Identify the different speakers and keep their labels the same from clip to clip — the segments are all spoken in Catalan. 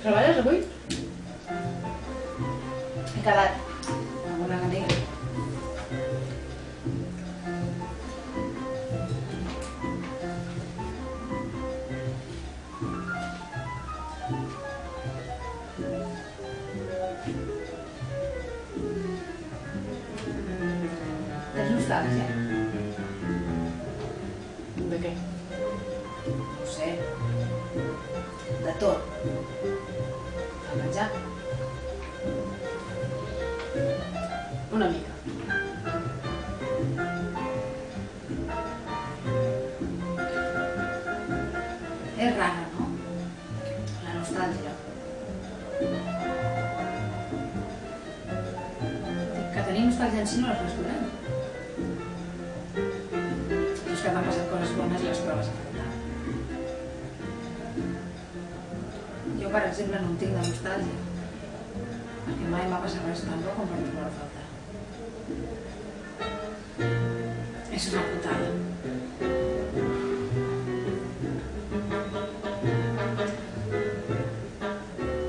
Speaker 1: Treballes avui? He quedat amb una amiga. Tens nostàlgia?
Speaker 2: De què?
Speaker 1: No ho sé. De tot. De menjar.
Speaker 2: Una mica.
Speaker 1: És rara, no? La nostàlgia. Que tenir nostàlgia en si no és res dolent. És que t'han passat coses bones i les trobes a faltar. Jo, per exemple, no en tinc de nostàlgia. Perquè mai m'ha passat res tan bo com per trobar a faltar. És una putada.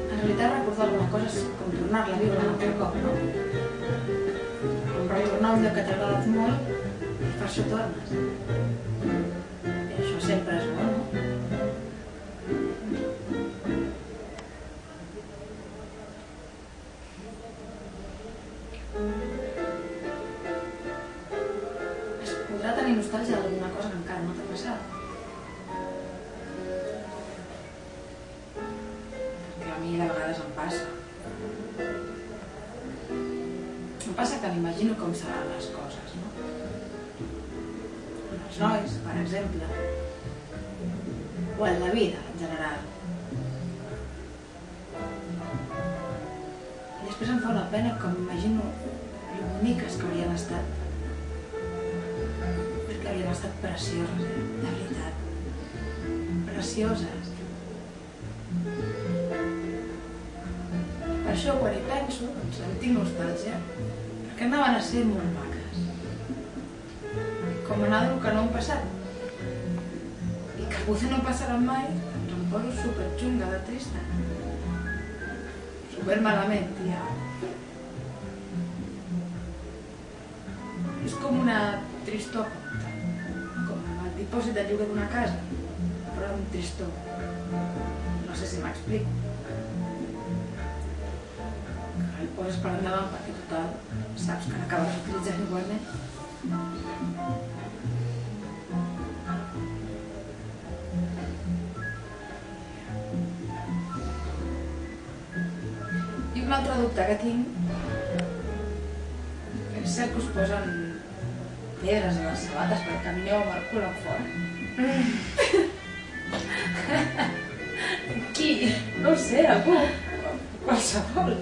Speaker 1: En realitat, recordar alguna cosa és com tornar-la a viure un altre cop, no? Com retornar a un lloc que t'ha agradat molt i per això tornes. I això sempre és bo, no? Es podrà tenir nostàlgia d'alguna cosa que encara no t'ha passat. Perquè a mi de vegades em passa. Em passa que m'imagino com seran les coses, no? Els nois, per exemple, o en la vida en general. I després em fa una pena com m'imagino lo boniques que haurien estat. Perquè haurien estat precioses, de veritat. Precioses. Per això, quan hi penso, doncs en tinc nostàlgia, perquè anaven a ser molt maques. Com m'adoro que no han passat. I que potser no passaran mai, doncs em poso superxunga de trista. Super malament, tia. És com una tristor, com el dipòsit de lloguer d'una casa, però amb tristor. No sé si m'explico. El poses per endavant perquè total saps que l'acabes utilitzant igualment. I un altre dubte que tinc és cert que us posen pedres a les sabates perquè camineu amb el cul enfora. Qui? No ho sé, algú. Qualsevol.